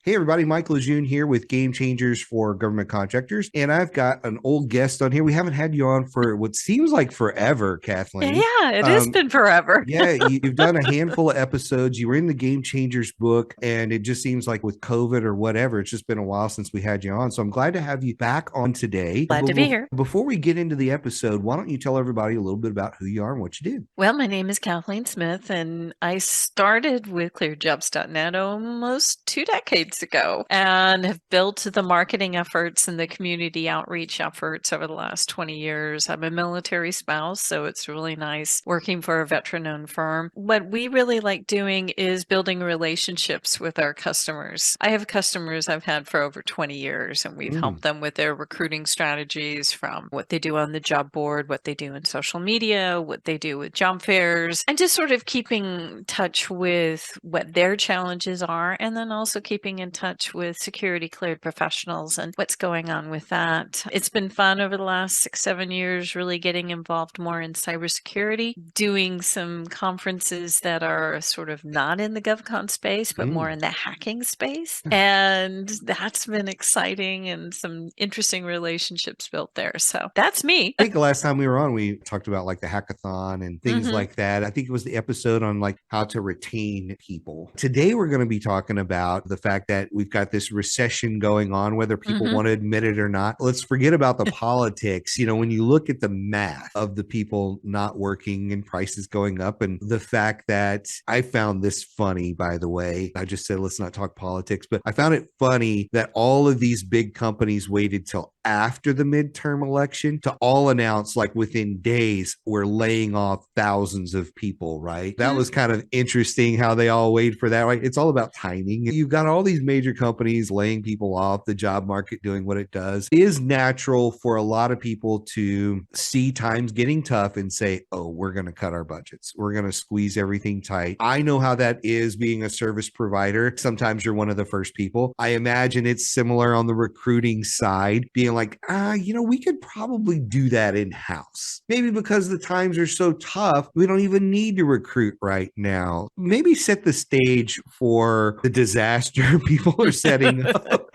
Hey everybody, Mike Lejeune here with Game Changers for Government Contractors. And I've got an old guest on here. We haven't had you on for what seems like forever, Kathleen. Yeah, it has Um, been forever. yeah, you've done a handful of episodes. You were in the Game Changers book, and it just seems like with COVID or whatever, it's just been a while since we had you on. So I'm glad to have you back on today. Glad to be here. Before we get into the episode, why don't you tell everybody a little bit about who you are and what you do? Well, my name is Kathleen Smith, and I started with clearjobs.net almost 2 decades ago and have built the marketing efforts and the community outreach efforts over the last 20 years. I'm a military spouse, so it's really nice working for a veteran-owned firm. What we really like doing is building relationships with our customers. I have customers I've had for over 20 years, and we've Mm. helped them with their recruiting strategies from what they do on the job board, what they do in social media, what they do with job fairs, and just sort of keeping in touch with what their challenges are, and then also keeping in touch with security cleared professionals and what's going on with that. It's been fun over the last 6, 7 years, really getting involved more in cybersecurity, doing some conferences that are sort of not in the GovCon space, but more Mm. in the hacking space. And that's been exciting and some interesting relationships built there. So that's me. I think the last time we were on, we talked about like the hackathon and things Hmm. like that. I think it was the episode on like how to retain people. Today, we're going to be talking about the fact that we've got this recession going on, whether people Hmm. want to admit it or not. Let's forget about the politics. When you look at the math of the people not working and prices going up, and the fact that I found this funny, by the way, I just said, let's not talk politics, but I found it funny that all of these big companies waited till after the midterm election to all announce, like within days, we're laying off thousands of people, right? That was kind of interesting how they all wait for that, right? It's all about timing. You've got all these major companies laying people off, the job market doing what it does. It is natural for a lot of people to see times getting tough and say, oh, we're going to cut our budgets. We're going to squeeze everything tight. I know how that is being a service provider. Sometimes you're one of the first people. I imagine it's similar on the recruiting side, being like, we could probably do that in house. Maybe because the times are so tough, we don't even need to recruit right now. Maybe set the stage for the disaster people are setting up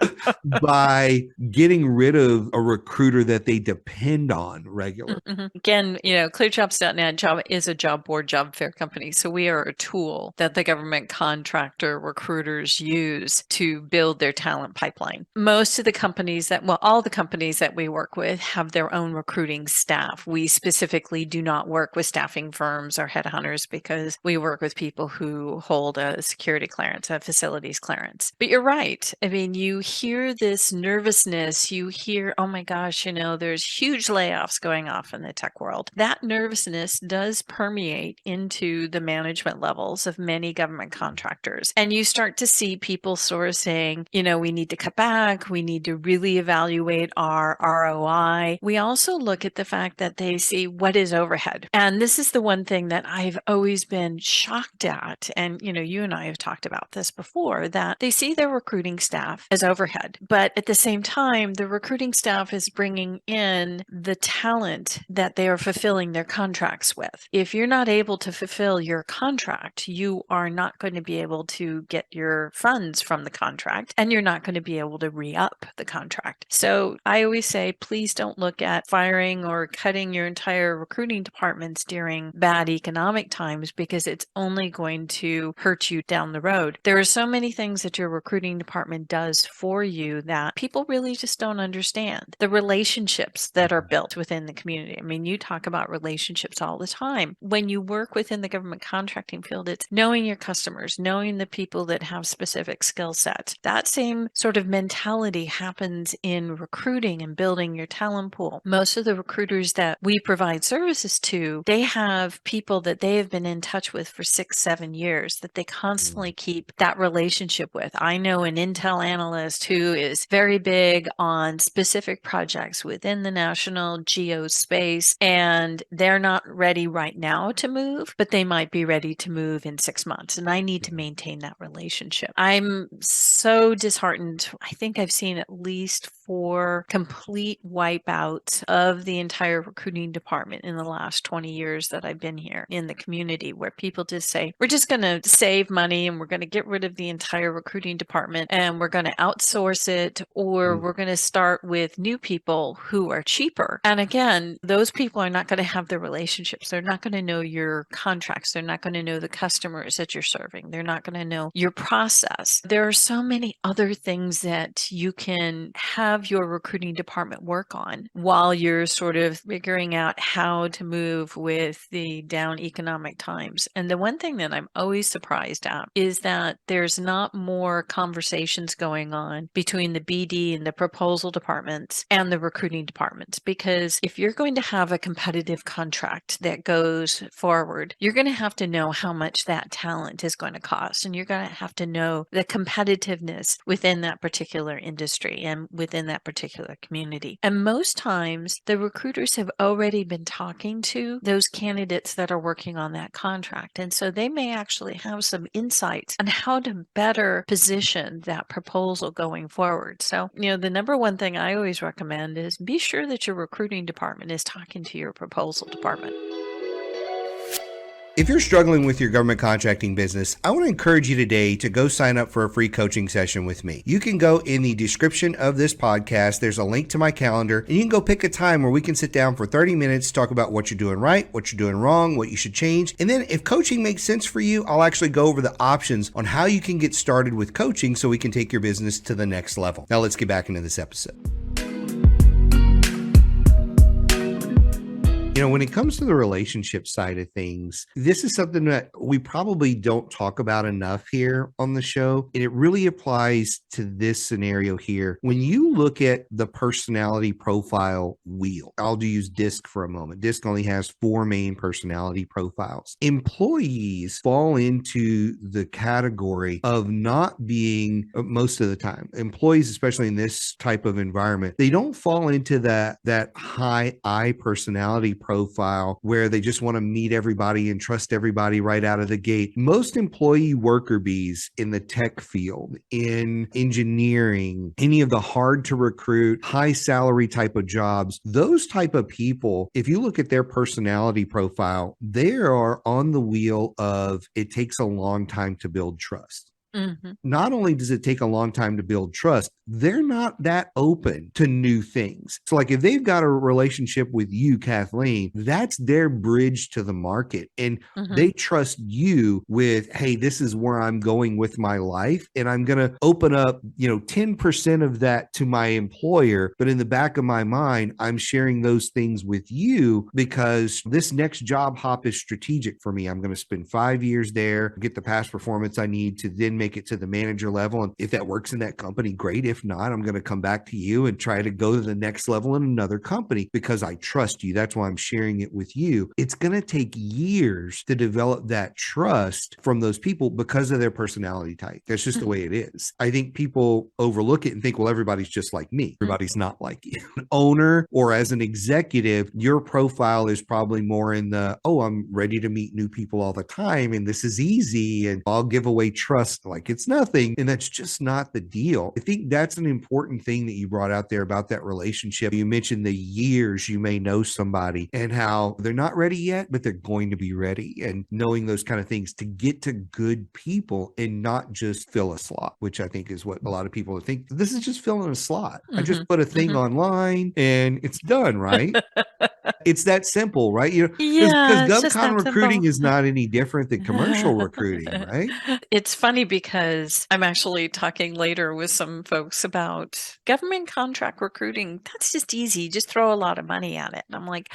by getting rid of a recruiter that they depend on regularly. Again, clearjobs.net job is a job board, job fair company. So we are a tool that the government contractor recruiters use to build their talent pipeline. Most of the companies all the companies that we work with have their own recruiting staff. We specifically do not work with staffing firms or headhunters because we work with people who hold a security clearance, a facilities clearance. But you're right. I mean, you hear this nervousness, you hear, oh my gosh, there's huge layoffs going off in the tech world. That nervousness does permeate into the management levels of many government contractors. And you start to see people sort of saying, we need to cut back, we need to really evaluate our ROI. We also look at the fact that they see what is overhead. And this is the one thing that I've always been shocked at. And, you and I have talked about this before, that they see their recruiting staff as overhead. But at the same time, the recruiting staff is bringing in the talent that they are fulfilling their contracts with. If you're not able to fulfill your contract, you are not going to be able to get your funds from the contract, and you're not going to be able to re-up the contract. So I always say, please don't look at firing or cutting your entire recruiting departments during bad economic times, because it's only going to hurt you down the road. There are so many things that your recruiting department does for you that people really just don't understand. The relationships that are built within the community. I mean, you talk about relationships all the time. When you work within the government contracting field, it's knowing your customers, knowing the people that have specific skill sets. That same sort of mentality happens in recruiting and building your talent pool. Most of the recruiters that we provide services to, they have people that they have been in touch with for 6, 7 years that they constantly keep that relationship with. I know an Intel analyst who is very big on specific projects within the national geospace, and they're not ready right now to move, but they might be ready to move in 6 months. And I need to maintain that relationship. I'm so disheartened. I think I've seen at least 4 complete wipeouts of the entire recruiting department in the last 20 years that I've been here in the community, where people just say, we're just going to save money and we're going to get rid of the entire recruiting department and we're going to outsource it, or we're going to start with new people who are cheaper. And again, those people are not going to have the relationships. They're not going to know your contracts. They're not going to know the customers that you're serving. They're not going to know your process. There are so many other things that you can have your recruiting department work on while you're sort of figuring out how to move with the down economic times. And the one thing that I'm always surprised at is that there's not more conversations going on between the BD and the proposal departments and the recruiting departments. Because if you're going to have a competitive contract that goes forward, you're going to have to know how much that talent is going to cost. And you're going to have to know the competitiveness within that particular industry and within that particular community. And most times, the recruiters have already been talking to those candidates that are working on that contract. And so they may actually have some insights on how to better position that proposal going forward. So, the number one thing I always recommend is be sure that your recruiting department is talking to your proposal department. If you're struggling with your government contracting business, I want to encourage you today to go sign up for a free coaching session with me. You can go in the description of this podcast. There's a link to my calendar, and you can go pick a time where we can sit down for 30 minutes, talk about what you're doing right, what you're doing wrong, what you should change. And then if coaching makes sense for you, I'll actually go over the options on how you can get started with coaching so we can take your business to the next level. Now let's get back into this episode. When it comes to the relationship side of things, this is something that we probably don't talk about enough here on the show. And it really applies to this scenario here. When you look at the personality profile wheel, I'll use DISC for a moment. DISC only has 4 main personality profiles. Employees fall into the category of not being, most of the time, employees, especially in this type of environment, they don't fall into that high I personality profile where they just want to meet everybody and trust everybody right out of the gate. Most employee worker bees in the tech field, in engineering, any of the hard to recruit, high salary type of jobs, those type of people, if you look at their personality profile, they are on the wheel of it takes a long time to build trust. Mm-hmm. Not only does it take a long time to build trust, they're not that open to new things. So like if they've got a relationship with you, Kathleen, that's their bridge to the market. And they trust you with, hey, this is where I'm going with my life. And I'm going to open up, 10% of that to my employer. But in the back of my mind, I'm sharing those things with you because this next job hop is strategic for me. I'm going to spend 5 years there, get the past performance I need to then make it to the manager level. And if that works in that company, great. If not, I'm going to come back to you and try to go to the next level in another company because I trust you. That's why I'm sharing it with you. It's going to take years to develop that trust from those people because of their personality type. That's just the way it is. I think people overlook it and think, well, everybody's just like me. Everybody's not like you. An owner or as an executive, your profile is probably more in the, oh, I'm ready to meet new people all the time. And this is easy. And I'll give away trust like it's nothing. And that's just not the deal. I think that's an important thing that you brought out there about that relationship. You mentioned the years you may know somebody and how they're not ready yet, but they're going to be ready, and knowing those kind of things to get to good people and not just fill a slot, which I think is what a lot of people think. This is just filling a slot. I just put a thing online and it's done, right? It's that simple, right? Because GovCon recruiting is not any different than commercial recruiting, right? It's funny because I'm actually talking later with some folks about government contract recruiting. That's just easy. Just throw a lot of money at it. And I'm like,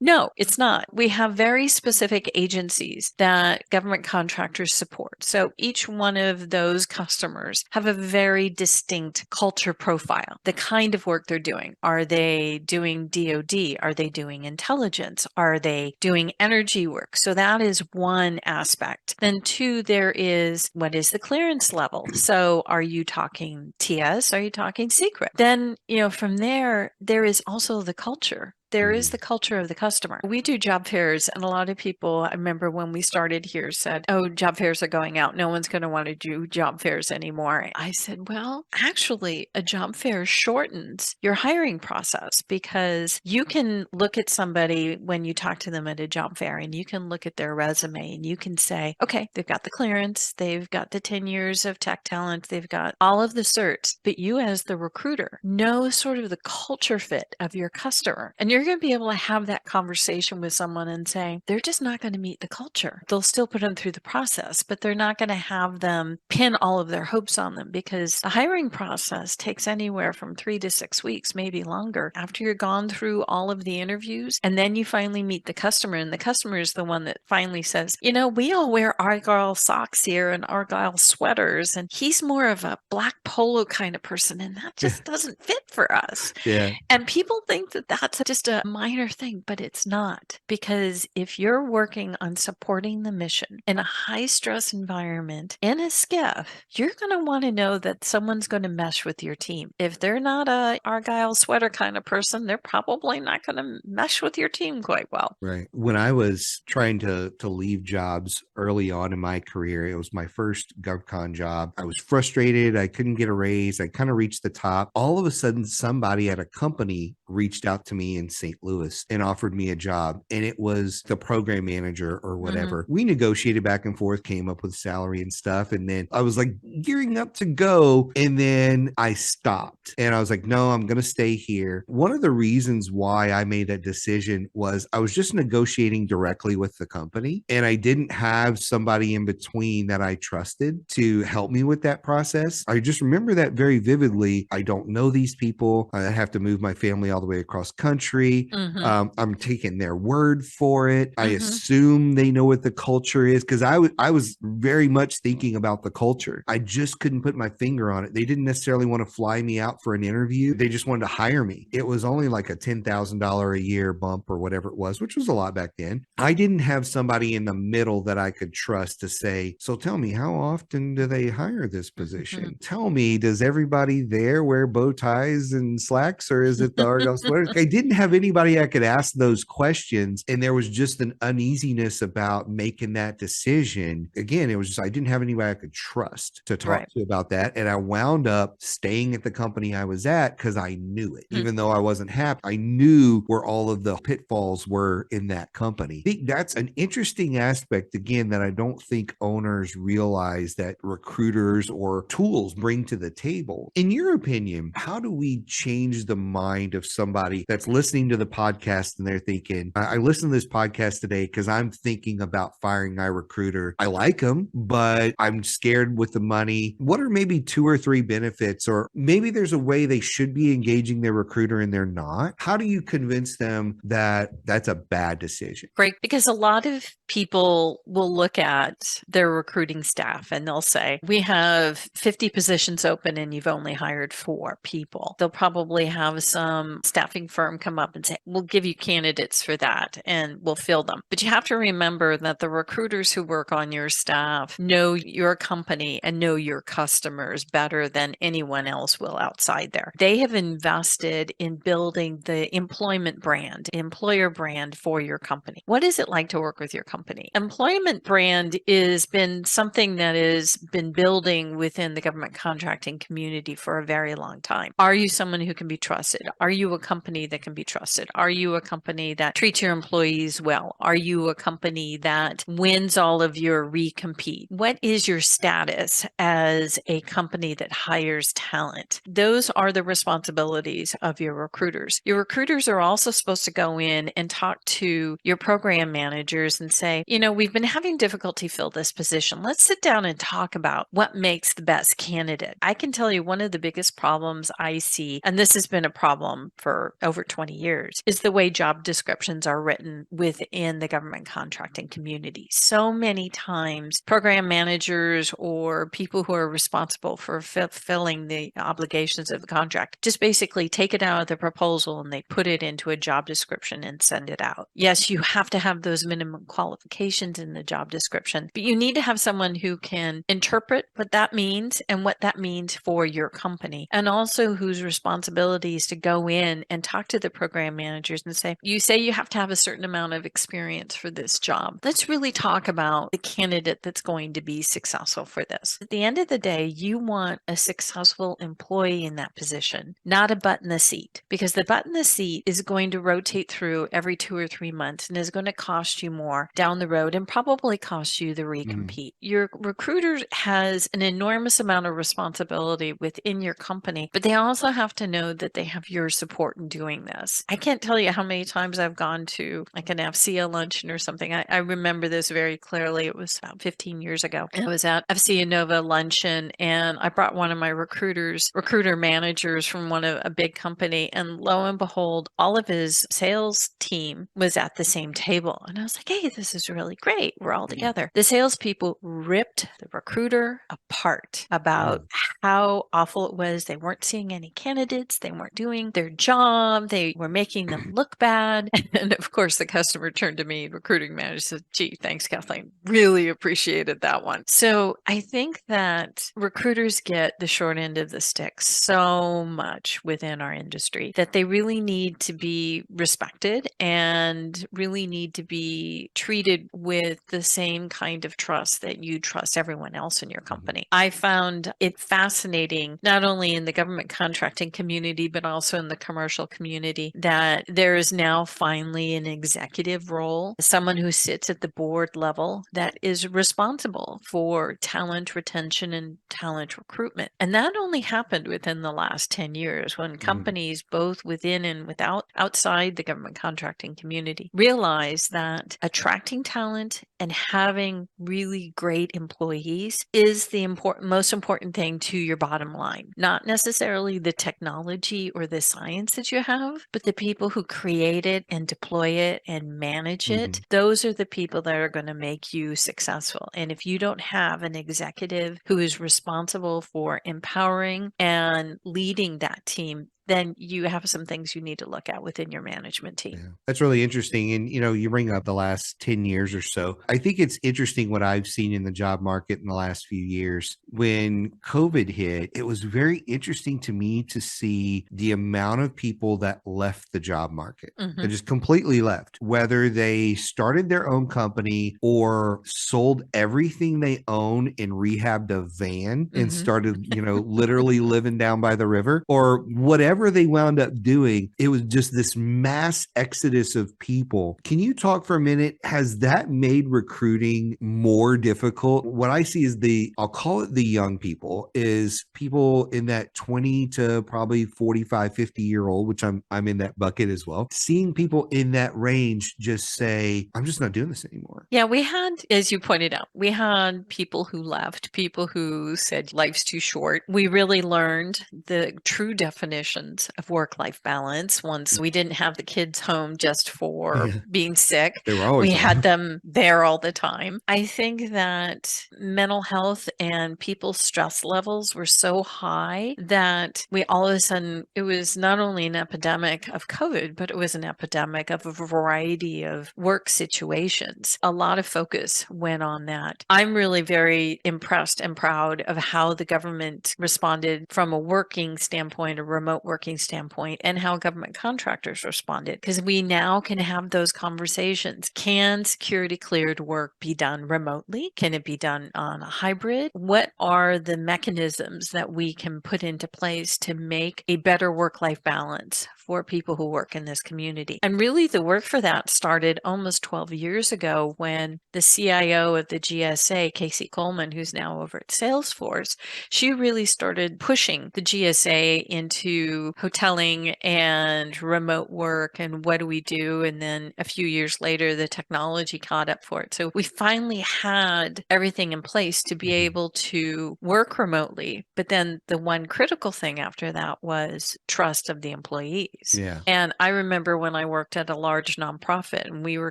No, it's not. We have very specific agencies that government contractors support. So each one of those customers have a very distinct culture profile, the kind of work they're doing. Are they doing DoD? Are they doing intelligence? Are they doing energy work? So that is one aspect. Then two, there is what is the clearance level? So are you talking TS? Are you talking secret? Then, from there is also the culture. There is the culture of the customer. We do job fairs, and a lot of people, I remember when we started here, said, oh, job fairs are going out. No one's going to want to do job fairs anymore. I said, well, actually, a job fair shortens your hiring process because you can look at somebody when you talk to them at a job fair and you can look at their resume and you can say, okay, they've got the clearance, they've got the 10 years of tech talent, they've got all of the certs, but you as the recruiter know sort of the culture fit of your customer. And you're going to be able to have that conversation with someone and say, they're just not going to meet the culture. They'll still put them through the process, but they're not going to have them pin all of their hopes on them because the hiring process takes anywhere from 3 to 6 weeks, maybe longer, after you're gone through all of the interviews. And then you finally meet the customer, and the customer is the one that finally says, we all wear Argyle socks here and Argyle sweaters, and he's more of a black polo kind of person, and that just doesn't fit for us. Yeah. And people think that that's just a minor thing, but it's not. Because if you're working on supporting the mission in a high stress environment in a skiff, you're going to want to know that someone's going to mesh with your team. If they're not a Argyle sweater kind of person, they're probably not going to mesh with your team quite well. Right. When I was trying to leave jobs early on in my career, it was my first GovCon job. I was frustrated. I couldn't get a raise. I kind of reached the top. All of a sudden, somebody at a company reached out to me in St. Louis and offered me a job. And it was the program manager or whatever. We negotiated back and forth, came up with salary and stuff. And then I was like gearing up to go. And then I stopped and I was like, no, I'm going to stay here. One of the reasons why I made that decision was I was just negotiating directly with the company and I didn't have somebody in between that I trusted to help me with that process. I just remember that very vividly. I don't know these people. I have to move my family all the way across country. I'm taking their word for it. I assume they know what the culture is because I was very much thinking about the culture. I just couldn't put my finger on it. They didn't necessarily want to fly me out for an interview. They just wanted to hire me. It was only like a $10,000 a year bump or whatever it was, which was a lot back then. I didn't have somebody in the middle that I could trust to say, so tell me, how often do they hire this position? Tell me, does everybody there wear bow ties and slacks or is it the Argyle sweater? I didn't have anybody I could ask those questions. And there was just an uneasiness about making that decision. Again, it was just, I didn't have anybody I could trust to talk to about that. And I wound up staying at the company I was at because I knew it. Even though I wasn't happy, I knew where all of the pitfalls were in that company. I think that's an interesting aspect, again, that I don't think owners realize that recruiters or tools bring to the table. In your opinion, how do we change the mind of somebody that's listening to the podcast and they're thinking, I listened to this podcast today because I'm thinking about firing my recruiter. I like them, but I'm scared with the money. What are maybe 2 or 3 benefits, or maybe there's a way they should be engaging their recruiter and they're not? How do you convince them that that's a bad decision? Right. Because a lot of people will look at their recruiting staff and they'll say, we have 50 positions open and you've only hired 4 people. They'll probably have some staffing firm come up and say, we'll give you candidates for that and we'll fill them. But you have to remember that the recruiters who work on your staff know your company and know your customers better than anyone else will outside there. They have invested in building the employment brand, employer brand for your company. What is it like to work with your company? Employment brand has been something that has been building within the government contracting community for a very long time. Are you someone who can be trusted? Are you a company that can be trusted? Are you a company that treats your employees well? Are you a company that wins all of your recompete? What is your status as a company that hires talent? Those are the responsibilities of your recruiters. Your recruiters are also supposed to go in and talk to your program managers and say, we've been having difficulty fill this position. Let's sit down and talk about what makes the best candidate. I can tell you one of the biggest problems I see, and this has been a problem for over 20 years, is the way job descriptions are written within the government contracting community. So many times, program managers or people who are responsible for fulfilling the obligations of the contract just basically take it out of the proposal and they put it into a job description and send it out. Yes, you have to have those minimum qualifications in the job description, but you need to have someone who can interpret what that means and what that means for your company, and also whose responsibility is to go in and talk to the program managers and say, you say you have to have a certain amount of experience for this job. Let's really talk about the candidate that's going to be successful for this. At the end of the day, you want a successful employee in that position, not a butt in the seat, because the butt in the seat is going to rotate through every 2 or 3 months and is going to cost you more down the road and probably cost you the recompete. Your recruiter has an enormous amount of responsibility within your company, but they also have to know that they have your support in doing this. I can't tell you how many times I've gone to like an FCA luncheon or something. I remember this very clearly. It was about 15 years ago. I was at FCA Nova luncheon and I brought one of my recruiter managers from a big company, and lo and behold, all of his sales team was at the same table. And I was like, hey, this is really great. We're all together. The salespeople ripped the recruiter apart about how awful it was. They weren't seeing any candidates. They weren't doing their job. They were making them look bad. And of course, the customer turned to me, recruiting manager, said, gee, thanks, Kathleen. Really appreciated that one. So I think that recruiters get the short end of the stick so much within our industry that they really need to be respected and really need to be treated with the same kind of trust that you trust everyone else in your company. I found it fascinating, not only in the government contracting community, but also in the commercial community, that there is now finally an executive role, someone who sits at the board level that is responsible for talent retention and talent recruitment. And that only happened within the last 10 years when companies, both within and outside the government contracting community, realized that attracting talent and having really great employees is the most important thing to your bottom line. Not necessarily the technology or the science that you have, but the people who create it and deploy it and manage it. Those are the people that are going to make you successful. And if you don't have an executive who is responsible for empowering and leading that team, then you have some things you need to look at within your management team. Yeah, that's really interesting. And, you bring up the last 10 years or so. I think it's interesting what I've seen in the job market in the last few years. When COVID hit, it was very interesting to me to see the amount of people that left the job market. They just completely left, whether they started their own company or sold everything they own and rehabbed a van and started, literally living down by the river, or whatever they wound up doing. It was just this mass exodus of people. Can you talk for a minute? Has that made recruiting more difficult? What I see is I'll call it the young people, is people in that 20 to probably 45, 50-year-old, which I'm in that bucket as well. Seeing people in that range just say, I'm just not doing this anymore. Yeah, we had, as you pointed out, we had people who left, people who said life's too short. We really learned the true definitions of work-life balance once we didn't have the kids home just for being sick. They were always we home. had them there all the time. I think that mental health and people's stress levels were so high that we all of a sudden, it was not only an epidemic of COVID, but it was an epidemic of a variety of work situations. A lot of focus went on that. I'm really very impressed and proud of how the government responded from a working standpoint, a remote working standpoint, and how government contractors responded, because we now can have those conversations. Can security cleared work be done remotely? Can it be done on a hybrid? What are the mechanisms that we can put into place to make a better work-life balance for people who work in this community? And really the work for that started almost 12 years ago when the CIO of the GSA, Casey Coleman, who's now over at Salesforce, she really started pushing the GSA into to hoteling and remote work and what do we do? And then a few years later, the technology caught up for it. So we finally had everything in place to be able to work remotely. But then the one critical thing after that was trust of the employees. Yeah. And I remember when I worked at a large nonprofit and we were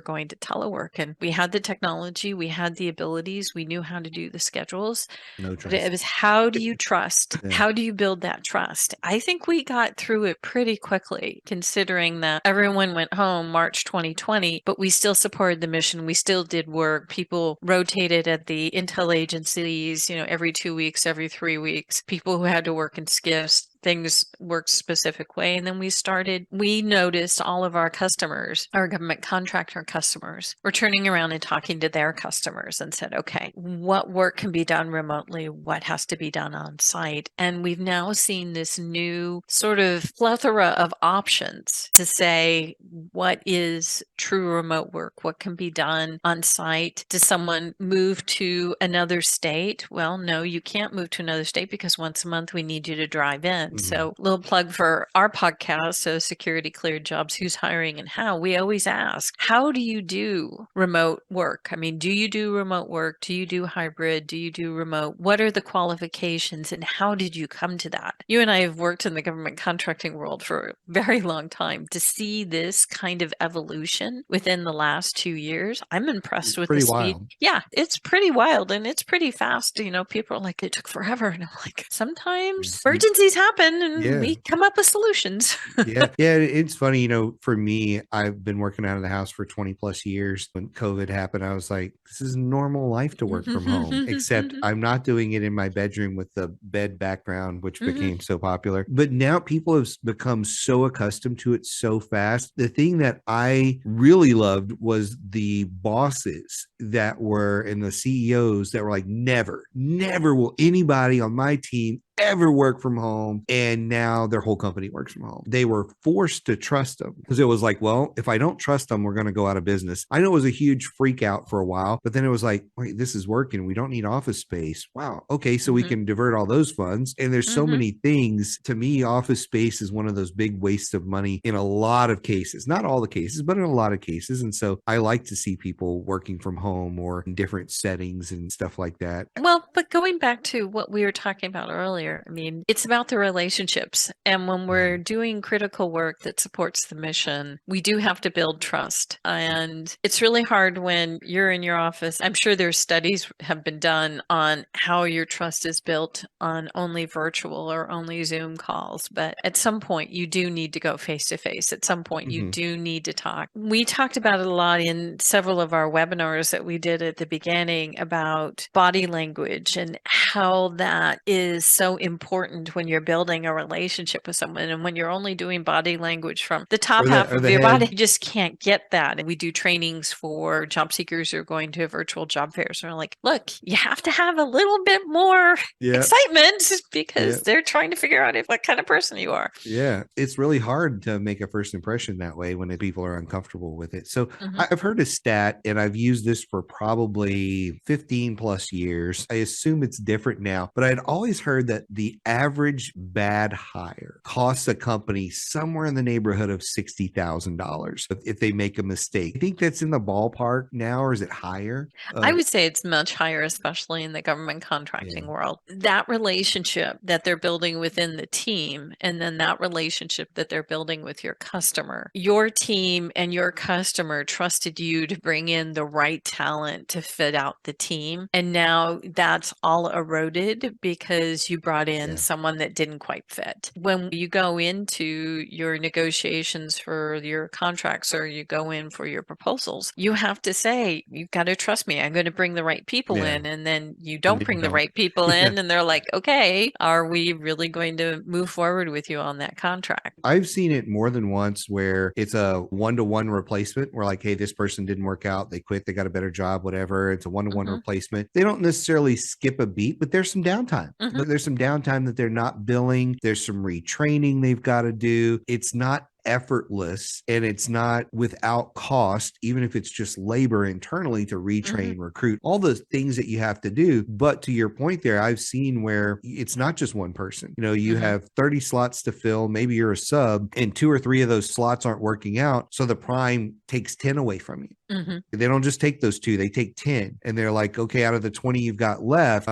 going to telework and we had the technology, we had the abilities, we knew how to do the schedules. No But it trust. was how do you trust? Yeah. How do you build that trust? I think we got through it pretty quickly, considering that everyone went home March 2020, but we still supported the mission. We still did work. People rotated at the intel agencies, every 2 weeks, every 3 weeks. People who had to work in SCIFs, things worked specific way. And then we noticed all of our customers, our government contractor customers, were turning around and talking to their customers and said, okay, what work can be done remotely? What has to be done on site? And we've now seen this new sort of plethora of options to say, what is true remote work? What can be done on site? Does someone move to another state? Well, no, you can't move to another state because once a month we need you to drive in. So, little plug for our podcast, so Security Cleared Jobs, Who's Hiring and How. We always ask, how do you do remote work? I mean, do you do remote work? Do you do hybrid? Do you do remote? What are the qualifications and how did you come to that? You and I have worked in the government contracting world for a very long time. To see this kind of evolution within the last 2 years, I'm impressed with the Pretty speed. wild. Yeah, it's pretty wild and it's pretty fast. People are like, it took forever. And I'm like, sometimes emergencies happen and Yeah. we come up with solutions. Yeah. It's funny, for me, I've been working out of the house for 20 plus years. When COVID happened, I was like, this is normal life to work from home, except I'm not doing it in my bedroom with the bed background, which became so popular. But now people have become so accustomed to it so fast. The thing that I really loved was the bosses that were and the CEOs that were like, never will anybody on my team ever work from home. And now their whole company works from home. They were forced to trust them because it was like, well, if I don't trust them, we're going to go out of business. I know it was a huge freak out for a while, but then it was like, wait, this is working. We don't need office space. Wow. Okay. So we can divert all those funds. And there's so many things. To me, office space is one of those big wastes of money in a lot of cases, not all the cases, but in a lot of cases. And so I like to see people working from home or in different settings and stuff like that. Well, but going back to what we were talking about earlier, I mean, it's about the relationships. And when we're doing critical work that supports the mission, we do have to build trust. And it's really hard when you're in your office. I'm sure there's studies have been done on how your trust is built on only virtual or only Zoom calls. But at some point, you do need to go face to face. At some point, you do need to talk. We talked about it a lot in several of our webinars that we did at the beginning about body language and how that is so important when you're building a relationship with someone. And when you're only doing body language from the top half of your body, you just can't get that. And we do trainings for job seekers who are going to virtual job fairs. And we're like, look, you have to have a little bit more excitement because they're trying to figure out what kind of person you are. Yeah. It's really hard to make a first impression that way when people are uncomfortable with it. So I've heard a stat, and I've used this for probably 15 plus years. I assume it's different now, but I'd always heard that the average bad hire costs a company somewhere in the neighborhood of $60,000 if they make a mistake. I think that's in the ballpark now, or is it higher? I would say it's much higher, especially in the government contracting world. That relationship that they're building within the team, and then that relationship that they're building with your customer. Your team and your customer trusted you to bring in the right talent to fit out the team. And now that's all eroded because you brought in someone that didn't quite fit. When you go into your negotiations for your contracts or you go in for your proposals, you have to say, you've got to trust me. I'm going to bring the right people in. And then you don't bring the right people in. And they're like, okay, are we really going to move forward with you on that contract? I've seen it more than once where it's a one-to-one replacement. We're like, hey, this person didn't work out. They quit. They got a better job, whatever. It's a one-to-one replacement. They don't necessarily skip a beat, but there's some downtime. There's some downtime that they're not billing. There's some retraining they've got to do. It's not effortless and it's not without cost, even if it's just labor internally to retrain, recruit, all the things that you have to do. But to your point there, I've seen where it's not just one person. You have 30 slots to fill, maybe you're a sub, and 2 or 3 of those slots aren't working out. So the prime takes 10 away from you. They don't just take those 2, they take 10. And they're like, okay, out of the 20 you've got left,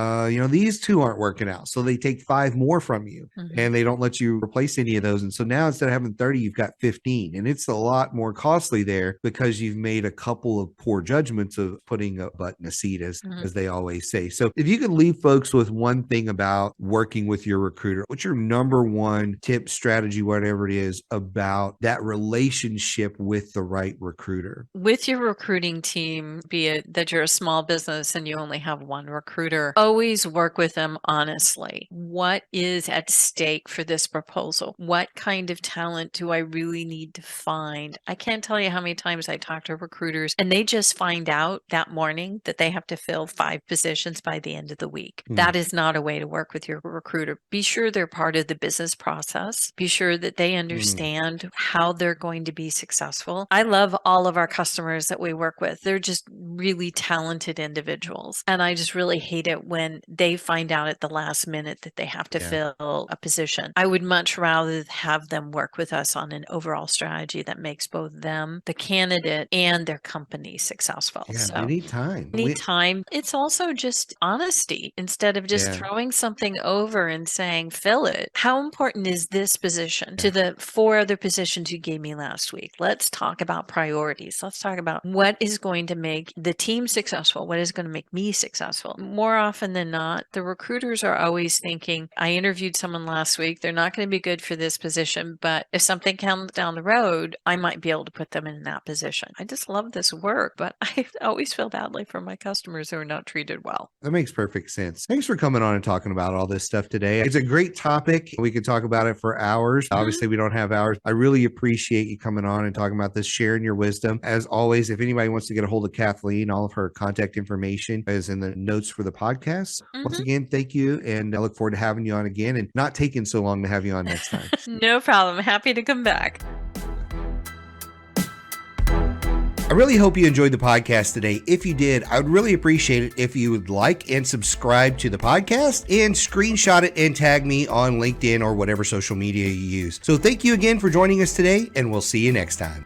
these 2 aren't working out. So they take 5 more from you and they don't let you replace any of those. And so now instead of having 30, you've got 15. And it's a lot more costly there because you've made a couple of poor judgments of putting a butt in a seat, as they always say. So if you could leave folks with one thing about working with your recruiter, what's your number one tip, strategy, whatever it is, about that relationship with the right recruiter? With your recruiting team, be it that you're a small business and you only have one recruiter, always work with them honestly. What is at stake for this proposal? What kind of talent do I really need to find? I can't tell you how many times I talk to recruiters and they just find out that morning that they have to fill 5 positions by the end of the week. That is not a way to work with your recruiter. Be sure they're part of the business process. Be sure that they understand how they're going to be successful. I love all of our customers that we work with. They're just really talented individuals. And I just really hate it when they find out at the last minute that they have to fill a position. I would much rather have them work with us on an overall strategy that makes both them, the candidate, and their company successful. Yeah, So we need time. anytime. It's also just honesty instead of just throwing something over and saying, fill it. How important is this position to the 4 other positions you gave me last week? Let's talk about priorities. Let's talk about what is going to make the team successful, what is going to make me successful. More often than not, the recruiters are always thinking, I interviewed someone last week. They're not going to be good for this position, but if something comes down the road, I might be able to put them in that position. I just love this work, but I always feel badly for my customers who are not treated well. That makes perfect sense. Thanks for coming on and talking about all this stuff today. It's a great topic. We could talk about it for hours. Obviously, we don't have hours. I really appreciate you coming on and talking about this, sharing your wisdom. As always, if anybody wants to get a hold of Kathleen, all of her contact information is in the notes for the podcast. Once again, thank you. And I look forward to having you on again and not taking so long to have you on next time. No problem. Happy to come back. I really hope you enjoyed the podcast today. If you did, I would really appreciate it if you would like and subscribe to the podcast and screenshot it and tag me on LinkedIn or whatever social media you use. So thank you again for joining us today, and we'll see you next time.